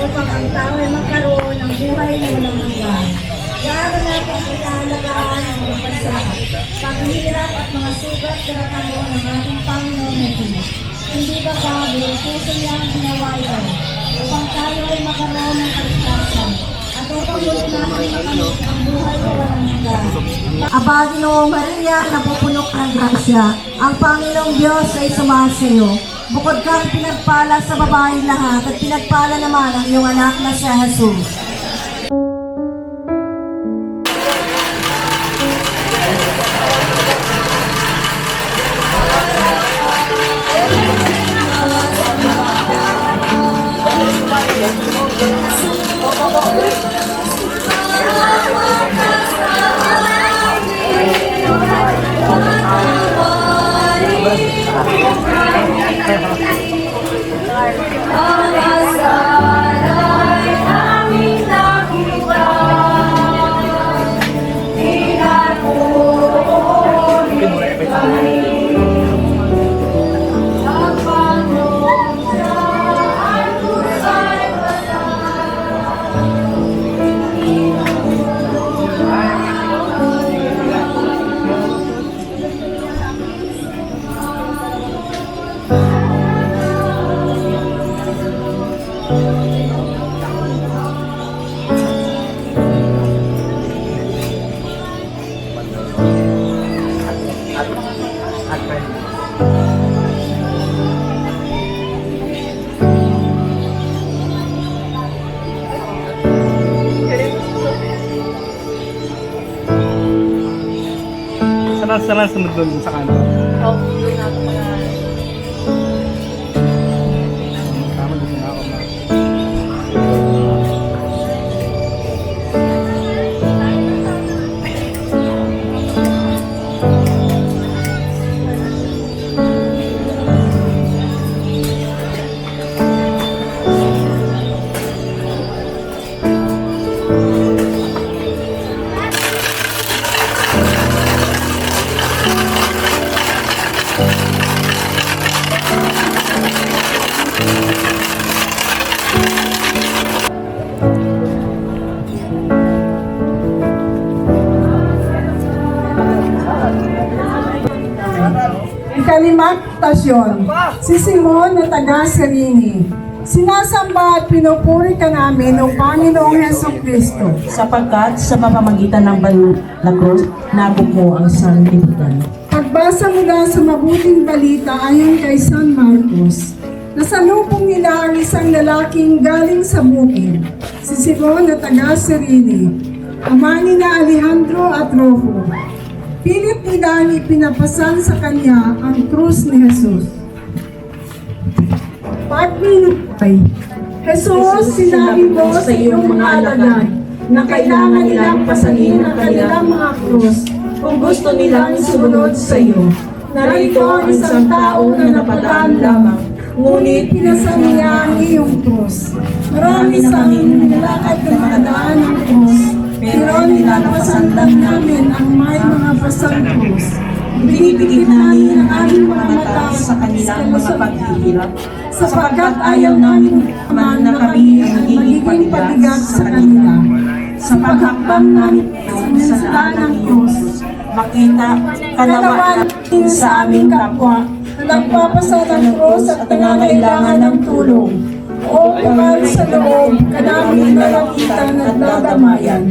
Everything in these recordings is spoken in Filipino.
upang ang tao ay magkaroon ng buhay na walang hanggan. Lalo na ang pagkakalagaan ng mga bansa, paghihirap at mga sugat na nakaroon ng ating Panginoon na Diyos. Hindi ba bago, puso niya ang ginawa ito upang tayo ay magkaroon ng kaligtasan at upang muli natin makamit ang buhay na walang hanggan. Aba, Ginoong Maria, napupunok ng grasya, ang Panginoong Diyos ay sumasayo. Bukod kang pinagpala sa babaeng lahat at pinagpala naman ang iyong anak na si Jesus. Sana sunod doon sa kanto. Oo, doon natin mga... Tama doon na ako. Ikalimang tasyon, si Simon na taga Sirini. Sinasamba at pinupuri ka namin o Panginoong Hesukristo. Sapagkat sa pamamagitan ng banal na krus, nabuko ang sanlibutan. Pagbasa mula sa mabuting balita ayon kay San Marcos, nasalubong nila ang isang lalaking galing sa bukid, si Simon na taga Sirini, ama ni na Alejandro at Rufo. Pilit nila ipinapasan sa kanya ang krus ni Jesus. Pagminupay, Jesus, sinabi mo sa iyong mga alagad na kailangan nilang pasanin ang kanilang mga krus kung gusto nilang sumunod sa iyo. Narito ang isang tao na napadaan lamang, ngunit pinasan niya ang iyong krus. Marami sa amin nilakad na makadaan ng krus, pero nilalapasan lang namin ang may mga pasang krus. Binibigit namin ang aming mga mata sa kanilang mga paghihirap, sapagkat ayaw namin naman na kami ang magiging pabigat sa kanila. Sa paghakbang namin sa daan ng krus, makita kanawan natin sa aming kapwa na nagpapasa ng krus at nangangailangan ng tulong. O pangal sa loob, kanaming nalakitan at nadamayan.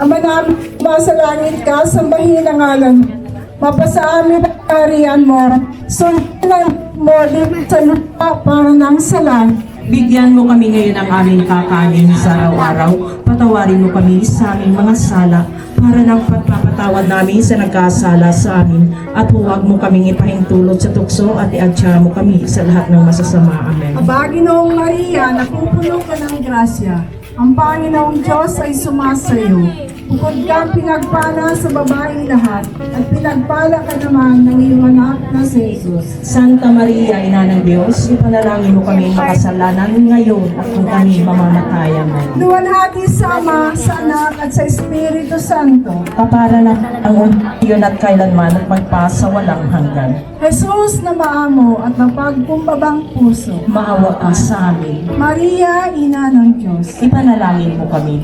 Ama namin, sa langit ka, sambahin ang ngalan mo. Mapasa amin ang kaharian mo, sundan mo din sa lupa para ng salan. Bigyan mo kami ngayon ng aming kakanin sa araw-araw. Patawarin mo kami sa aming mga sala para ng pagpapatawad namin sa nagkasala sa amin. At huwag mo kaming ipahintulot sa tukso at iadya mo kami sa lahat ng masasama. Amen. Abaginoong Maria, napupuno ka ng grasya. Ang Panginoong Diyos ay sumasayo. Bukod kang pinagpala sa babaeng lahat, at pinagpala ka naman ng iyong anak na si Jesus. Santa Maria, Ina ng Diyos, ipanalangin mo kami makasalanan ngayon at kung kami mamamatay. Amen. Luwalhati sa Ama, sa Anak, at sa Espiritu Santo. Kapara lang ang yun at kailanman at magpasa walang hanggan. Jesus na maamo at mapagkumbabang puso. Maawa ka sa amin. Maria, Ina ng Diyos. Ipanalangin mo kami.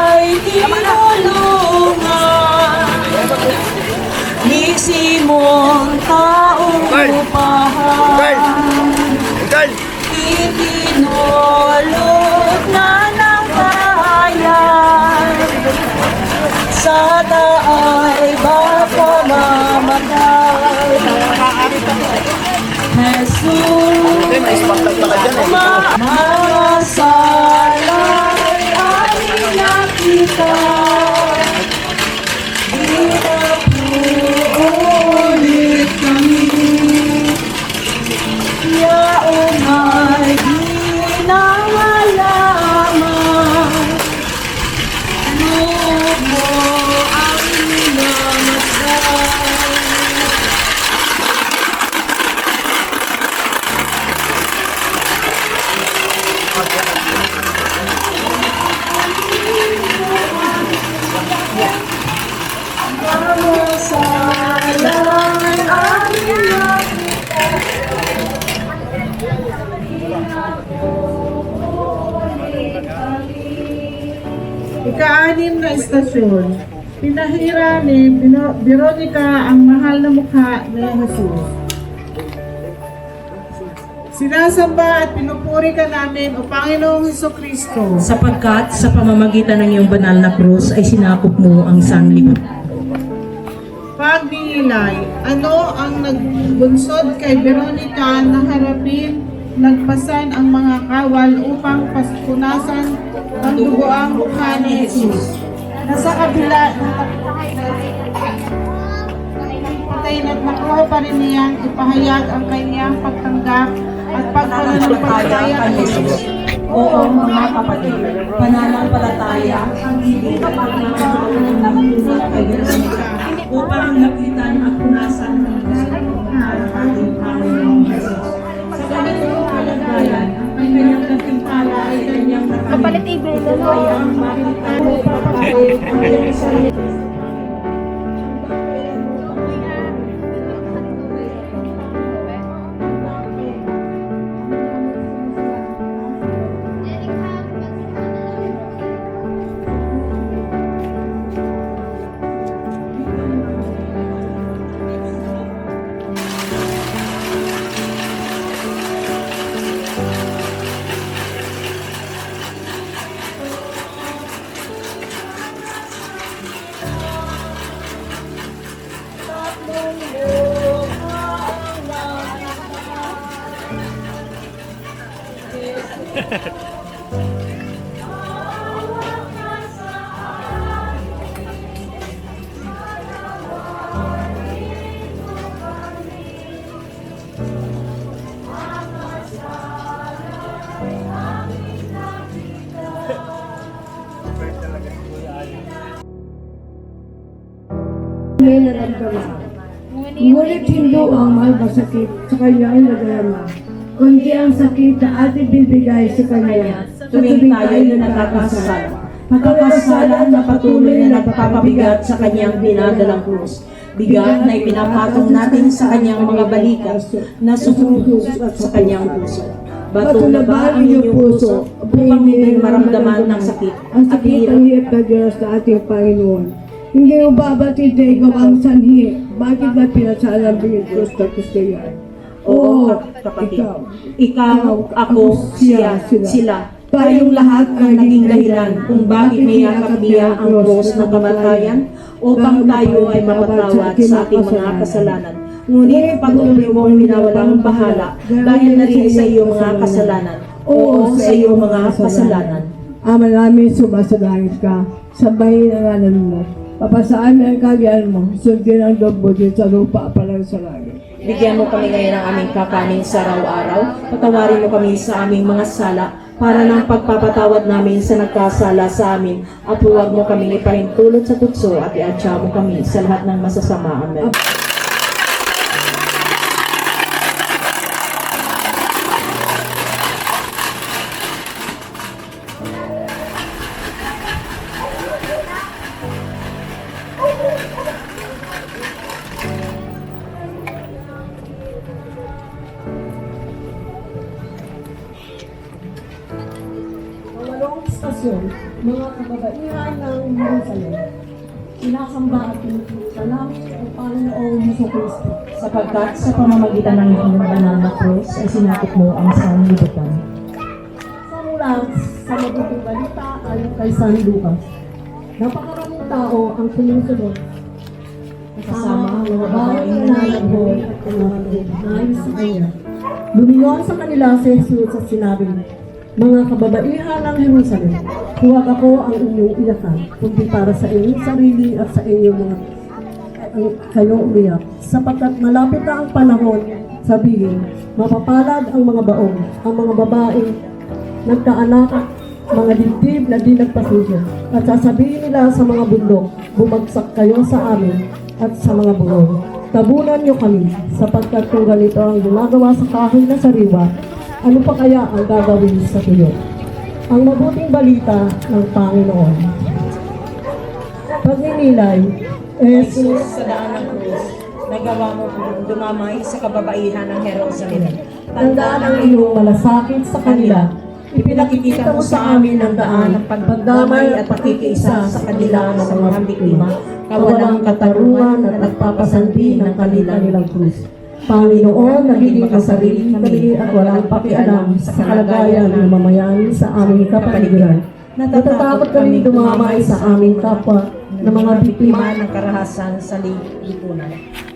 Ay, tinulungan ni Simon taong upahan. Itinulog na ng bayan sa taay bako mamatay. Jesus, mga sala'y aming nakita. Di na ulit kami. Yaong ay di na malaman. Loob mo ang namatay. Ika-anim na istasyon. Pinahira ni Veronica ang mahal na mukha ni Jesus. Sinasamba at pinupuri ka namin, O Panginoong Hesukristo. Sapagkat sa pamamagitan ng iyong banal na krus ay sinakop mo ang sanlibutan. Pagdilay, ano ang nagbunsod kay Veronica na harapin, nagpasan ang mga kawal upang paspunasan ang dugoang mukha ni Jesus. Nasa kabila ng patay at nakuha pa rin niyang ipahayag ang kanyang pagtanggap at pagpananampalataya kay Jesus. Oo, mga kapatid, pananampalataya ang hindi kapag-naman kay Veronica upang lapitan at punasan ng ating Panginoong Jesus. Sa ganitong kalagayan, ang kanyang katimpala ay kanyang nakamit. Kaya ang makita mo papakawin ang iyong sarili. May naramdaman. Ngunit hindi ang masakit sa kanyang nadarama, kundi ang sakit na ating bibigay sa kanya Tuwing tayo'y nagkakasala. Pagkakasalan na patuloy na nagpapabigat sa kanyang dinadalang krus. Bigat na ipinapatong natin sa kanyang mga balikat na sumusunod sa kanyang puso. Bato na ba ang inyong puso upang hindi maramdaman ng sakit? Ang sakit ang hirap na Diyos na ating Panginoon. Hindi mo babatid na ikaw ang sanhi. Bakit ba pinasalang Diyos na gusto yan? Oo, kapatid. Ikaw, ako, siya, sila. Tayong lahat ang naging dahilan kung bakit niyakap niya ang cross ng kamatayan upang tayo ay mapatawad sa ating mga kasalanan. Ngunit patuloy mong winawalang bahala dahil na rin sa iyong mga kasalanan. Oo, sa iyong mga kasalanan. Ama namin sumasalangit ka, sambahin ang ngalan mo. Papasaan ang kagyan mo, sundin ang loob mo din sa lupa palang sa langit. Bigyan mo kami ngayon ng aming kakanin sa araw-araw. Patawarin mo kami sa aming mga sala para ng pagpapatawad namin sa nagkasala sa amin. At huwag mo kami ipahintulot sa tukso at iatsa mo kami sa lahat ng masasama. Amen. Walong istasyon, mga kababaihan ng Jerusalem. Sinasamba at pinupulita namin ang Panginoong Jesucristo. Sapagkat sa pamamagitan ng iyong banal na krus ay sinapit mo ang sanlibutan. Sa mula sa mabuting balita ayon kay San Lucas. Napakaraming tao ang sumusunod. Kasama ang mga babaeng nananaghoy at mga naghahanay sa kanya. Lumingon sa kanila si Jesus at sinabi, mga kababaihan ng Jerusalem, huwag ako ang inyong iyakan, kundi para sa inyong sarili at sa inyong mga kayo umiyak. Sapagkat malapit na ang panahon, sabihin, mapapalad ang mga baong, ang mga babaeng nagkaanak, mga dibdib na di nagpasensya. At sasabihin nila sa mga bundok, bumagsak kayo sa amin at sa mga burol. Tabunan niyo kami, sapagkat kung ganito ang ginagawa sa kahoy na sariwa, ano pa kaya ang gagawin sa tuyo? Ang mabuting balita ng Panginoon. Pagninilay, Jesus, sa daan ng krus, nagawa mo kung dumamay sa kababaihan ng Jerusalem. tandaan ang iyong malasakit sa kanila. Ipinakikita mo sa amin ang daan ng pagdamay at pakikiisa sa kanila ng mga biktima, kawalang katarungan at nagpapasandi ng kanilang krus. Panginoon, naging makasarili kami at walang pakialam sa kalagayan ng mamayan sa aming kapaligiran. Natatakot kami dumamay sa aming kapwa ng mga biktima ng karahasan sa lipunan.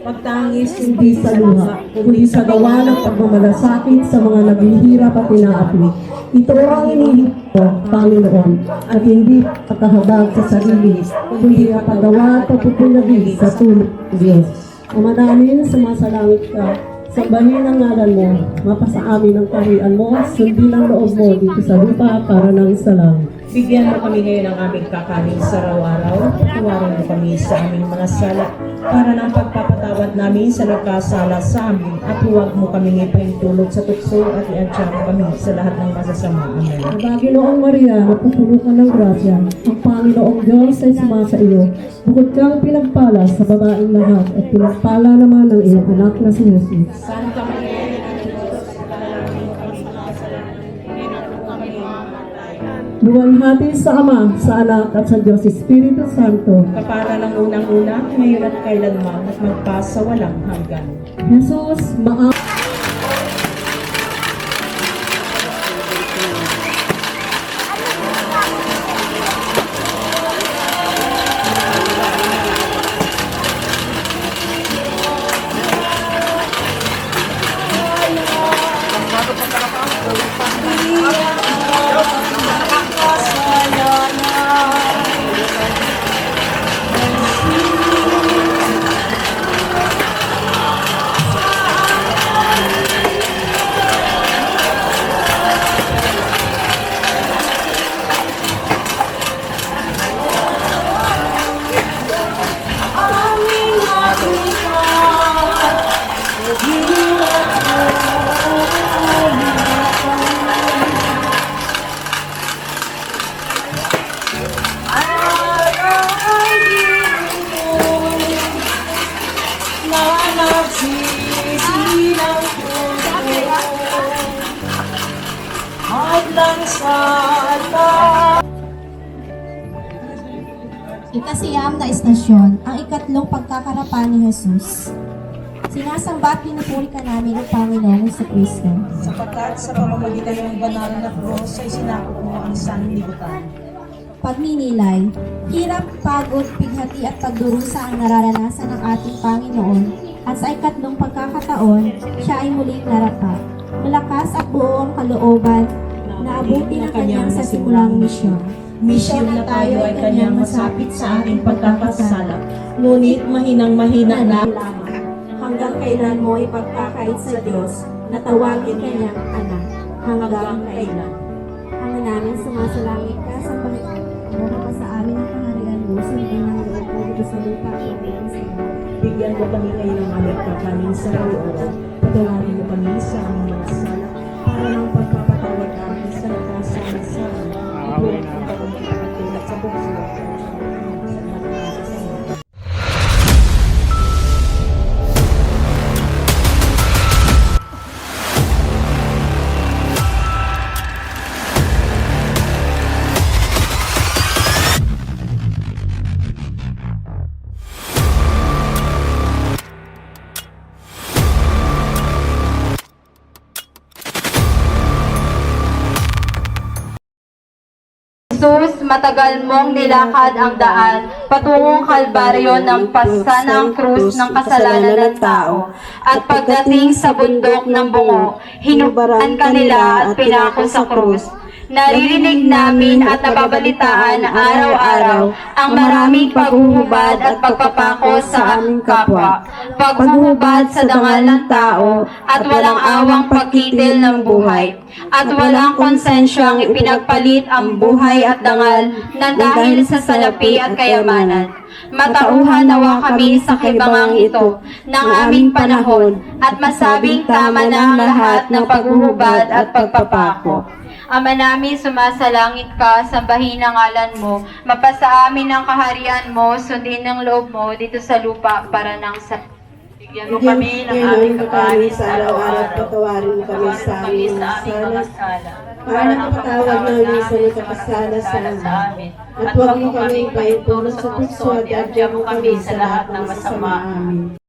Pagtangis, hindi sa luha, kundi sa gawa ng pagmamalasakit sa mga naghihirap at inaapi. Ito ang inihip ko, Panginoon, at hindi pagkahabag sa sarili, kundi ang paggawa at pagpupulagi sa tulong ng Diyos. Ama namin, sumasalangit ka, sambahin ang ngalan mo, mapasa amin ang kaharian mo, sundin ang loob mo dito sa lupa para ng isa lang. Bigyan mo kami ngayon ng aming kakanin sa araw-araw. Patawarin mo kami sa aming mga sala para ng pagpapatawad namin sa nagkasala sa amin. At huwag mo kami ipahintulot sa tukso at iatsa mo kami sa lahat ng masasama. Amen. Panginoong Maria, napupuno ka ng grasya, ang Panginoong Diyos ay sumasa iyo. Bukod kang pinagpala sa babaeng lahat at pinagpala naman ng iyong anak na si Jesus. Santa Maria, Ina ng Diyos, panalangin kami sa mga kasalanan, ngayon at kung kami mamamatay. Luwalhati sa Ama, sa Anak at sa Diyos Espiritu Santo. Kapara ng unang-una, ngayon at kailanman, at magpas sa walang hanggan. Jesus, Ikasiyam na istasyon, ang ikatlong pagkakarapan ni Jesus. Sinasamba at pinupuri ka namin ang Panginoong Jesucristo. Sapagkat sa pamamagitan ng banal na krus ay sinakop mo ang sanlibutan. Pagninilay, hirap, pagod, pighati at pagdurusa ang nararanasan ng ating Panginoon at sa ikatlong pagkakataon, siya ay muling narapat. Malakas at buong kalooban na abutin ang kanyang sa simulang misyon. Misyon na tayo ay kanyang masapit sa ating pagkakasala, ngunit mahinang-mahina na lamang. Hanggang kailan mo ipagkakait sa Diyos na tawagin kanyang anak? Hanggang kailan? Ama namin, sumasalangit ka sa mo ka sa amin ang kaharian mo, sundin ang loob mo dito sa lupa at ngayon sa iyo. Bigyan mo kami ngayon ng aming kakanin sa araw-araw. Patawarin mo kami sa aming mga sala, para ng pagpapatawad namin sa nakasala sa amin. Ibulat ang pagpapatulad sa bukso. Jesus, matagal mong nilakad ang daan patungong Kalbaryo ng pasan ang krus ng kasalanan ng tao. At pagdating sa bundok ng bungo, hinubaran ka nila at pinako sa krus. Naririnig namin at nababalitaan araw-araw ang maraming paghuhubad at pagpapako sa aming kapwa. Paghuhubad sa dangal ng tao at walang awang pagkitil ng buhay. At walang konsensyang ipinagpalit ang buhay at dangal na dahil sa salapi at kayamanan. Matauhan nawa kami sa kibangang ito ng aming panahon at masabing tama na ang lahat ng paghuhubad at pagpapako. Ama namin, sumasalangit ka, sambahin ang ngalan mo, mapasa amin ang kaharian mo, sundin ang loob mo dito sa lupa para nang sa... Bigyan mo kami ng aming kakanin sa araw-araw, patawarin mo kami sa aming mga sala, para napatawag namin sa nakakasala sa amin. At huwag mo kami painturo sa puso at adya mo kami sa lahat ng masama. Amin.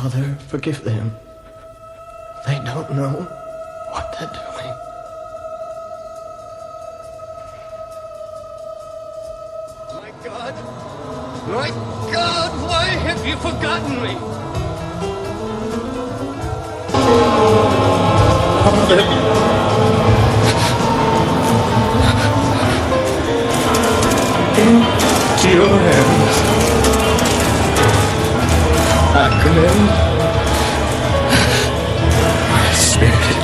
Father, forgive them. They don't know what they're doing. My God! My God! Why have you forgotten me? Into your hands. I commend my spirit.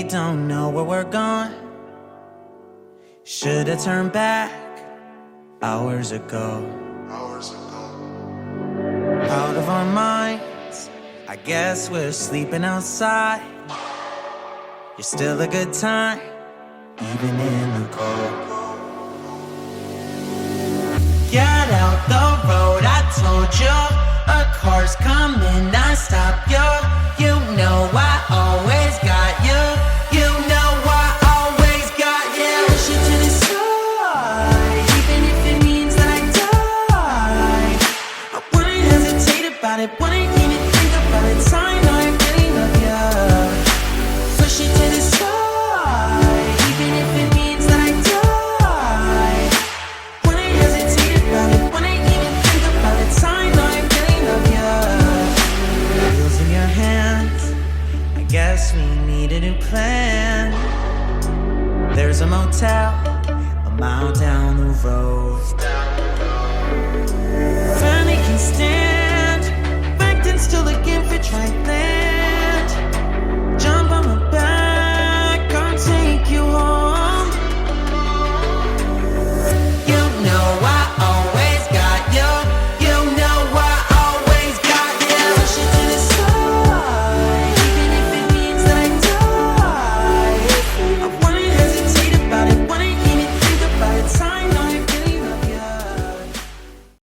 don't know where we're going. Should've turned back hours ago. Out of our minds, I guess we're sleeping outside. You're still a good time, even in the cold. Get out the road, I told you. A car's coming, I stop you. You know I always got you. You know I always got you. Push it to the side, even if it means that I die. I wouldn't hesitate about it, wouldn't even think about it. I know I really love you. Push it to the side, even if it means that I die. Wouldn't hesitate about it, wouldn't even think about it. I know I really love you. Wheels in your hands, I guess we need a new plan. There's a motel a mile down the road. Finally can stand